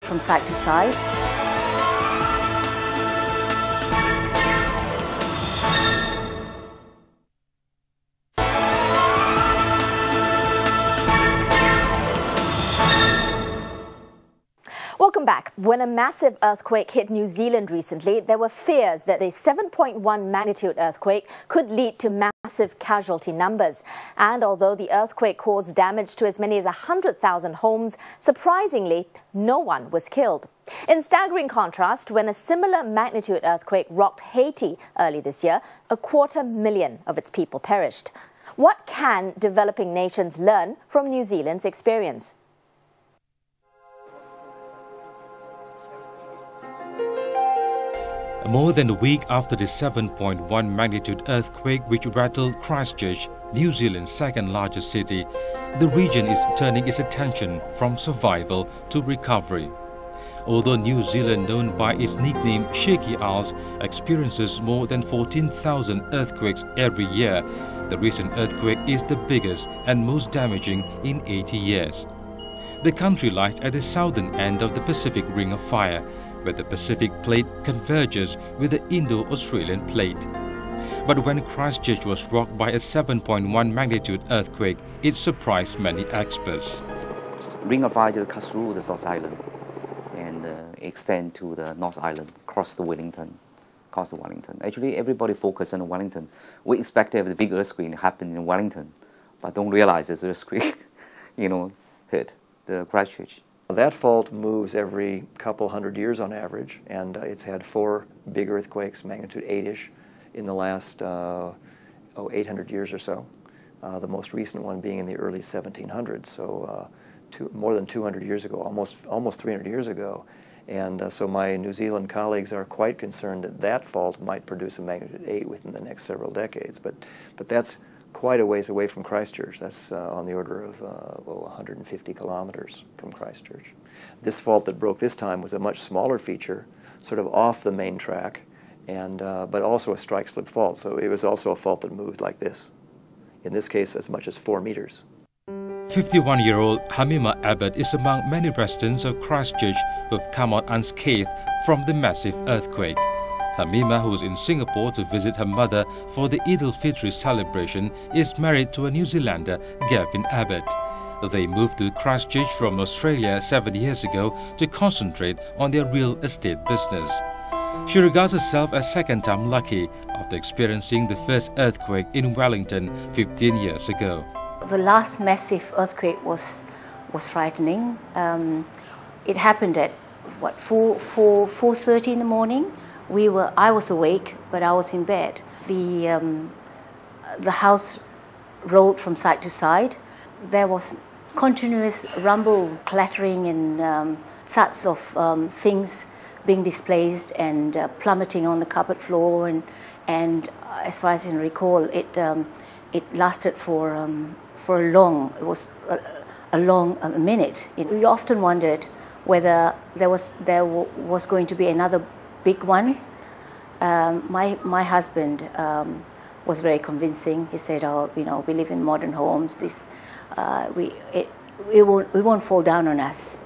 from side to side. Welcome back. When a massive earthquake hit New Zealand recently, there were fears that a 7.1 magnitude earthquake could lead to massive casualty numbers. And although the earthquake caused damage to as many as 100,000 homes, surprisingly, no one was killed. In staggering contrast, when a similar magnitude earthquake rocked Haiti early this year, 250,000 of its people perished. What can developing nations learn from New Zealand's experience? More than a week after the 7.1 magnitude earthquake which rattled Christchurch, New Zealand's second-largest city, the region is turning its attention from survival to recovery. Although New Zealand, known by its nickname Shaky Isles, experiences more than 14,000 earthquakes every year, the recent earthquake is the biggest and most damaging in 80 years. The country lies at the southern end of the Pacific Ring of Fire, where the Pacific Plate converges with the Indo-Australian Plate. But when Christchurch was rocked by a 7.1 magnitude earthquake, it surprised many experts. Ring of Fire just cuts through the South Island and extend to the North Island, across to Wellington. Actually, everybody focused on Wellington. We expected the big earthquake to happen in Wellington, but don't realize this earthquake, hit the Christchurch. That fault moves every couple hundred years on average, and it's had 4 big earthquakes, magnitude 8-ish, in the last 800 years or so. The most recent one being in the early 1700s, so more than 200 years ago, almost 300 years ago. And so my New Zealand colleagues are quite concerned that that fault might produce a magnitude 8 within the next several decades. But that's quite a ways away from Christchurch. That's on the order of 150 kilometers from Christchurch. This fault that broke this time was a much smaller feature, sort of off the main track, and but also a strike-slip fault. So it was also a fault that moved like this. In this case, as much as 4 meters. 51-year-old Hamima Abbott is among many residents of Christchurch who have come out unscathed from the massive earthquake. Hamima, who is in Singapore to visit her mother for the Eid al-Fitr celebration, is married to a New Zealander, Gavin Abbott. They moved to Christchurch from Australia 7 years ago to concentrate on their real estate business. She regards herself as second-time lucky after experiencing the first earthquake in Wellington 15 years ago. The last massive earthquake was frightening. It happened at 4:30 in the morning. I was awake, but I was in bed. The house rolled from side to side. There was continuous rumble, clattering, and thuds of things being displaced and plummeting on the carpet floor. And as far as I can recall, it lasted for a long. It was a long minute. We often wondered whether there was going to be another big one. My husband was very convincing. He said, "Oh, we live in modern homes. We won't fall down on us."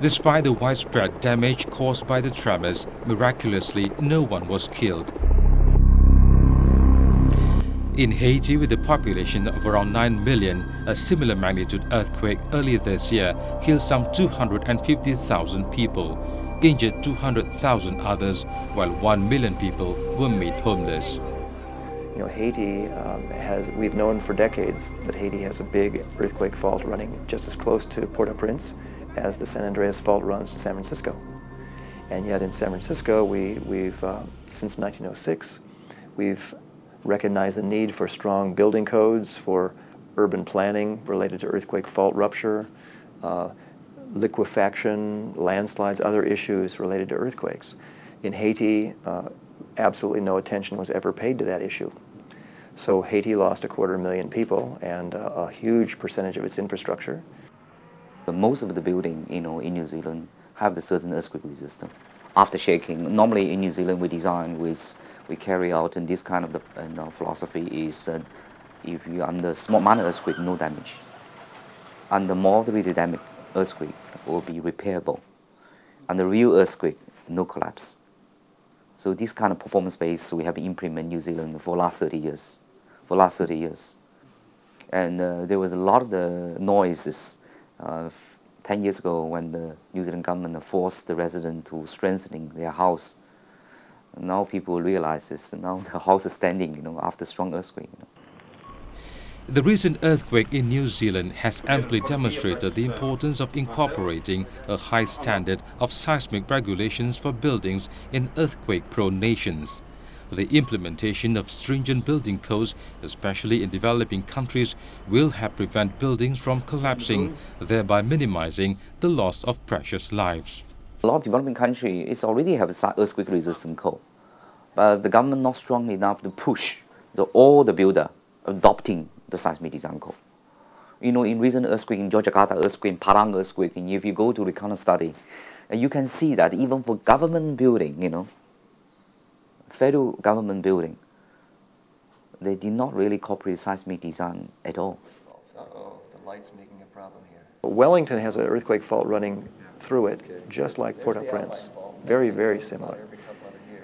Despite the widespread damage caused by the tremors, miraculously no one was killed. In Haiti, with a population of around 9 million, a similar magnitude earthquake earlier this year killed some 250,000 people, injured 200,000 others, while 1 million people were made homeless. Haiti we've known for decades that Haiti has a big earthquake fault running just as close to Port-au-Prince as the San Andreas fault runs to San Francisco. And yet in San Francisco, we've since 1906, we've recognized the need for strong building codes, for urban planning related to earthquake fault rupture, liquefaction, landslides, other issues related to earthquakes. In Haiti, absolutely no attention was ever paid to that issue. So Haiti lost 250,000 people and a huge percentage of its infrastructure. Most of the buildings in New Zealand have the certain earthquake resistance. After shaking, normally in New Zealand we carry out, and this kind of philosophy is if you under small minor earthquake, no damage. Under moderately damaged earthquake will be repairable. and the real earthquake, no collapse. So this kind of performance base we have implemented in New Zealand for last 30 years. And there was a lot of the noises 10 years ago when the New Zealand government forced the residents to strengthening their house. Now people realize this. Now the house is standing, after strong earthquake. The recent earthquake in New Zealand has amply demonstrated the importance of incorporating a high standard of seismic regulations for buildings in earthquake-prone nations. The implementation of stringent building codes, especially in developing countries, will help prevent buildings from collapsing, thereby minimizing the loss of precious lives. A lot of developing countries already have an earthquake-resistant code, but the government not strong enough to push all the builder adopting the seismic design code. In recent earthquake in Yogyakarta earthquake, Padang earthquake, and if you go to the kind of study, you can see that even for government building, federal government building, they did not really cooperate seismic design at all. Uh-oh, the light's making a problem here. Wellington has an earthquake fault running through it, just like Port-au-Prince. Very, very similar.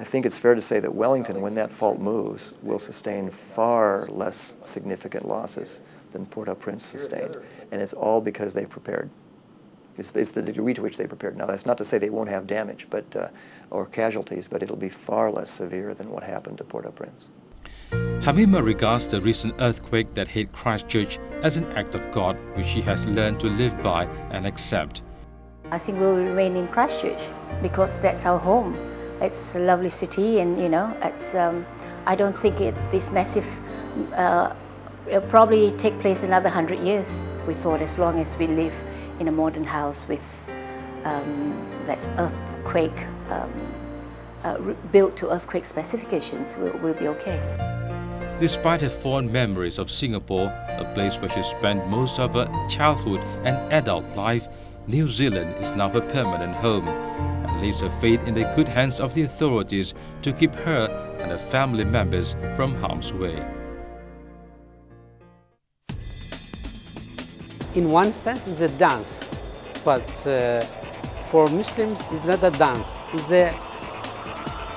I think it's fair to say that Wellington, when that fault moves, will sustain far less significant losses than Port-au-Prince sustained. And it's all because they've prepared. It's the degree to which they prepared. Now, that's not to say they won't have damage or casualties, but it'll be far less severe than what happened to Port-au-Prince. Hamima regards the recent earthquake that hit Christchurch as an act of God which she has learned to live by and accept. I think we'll remain in Christchurch because that's our home. It's a lovely city, and it's. I don't think this massive. It'll probably take place another 100 years. We thought as long as we live in a modern house with that's earthquake built to earthquake specifications, we'll be okay. Despite her fond memories of Singapore, a place where she spent most of her childhood and adult life, New Zealand is now her permanent home and leaves her fate in the good hands of the authorities to keep her and her family members from harm's way. In one sense, it's a dance, but for Muslims, it's not a dance. It's a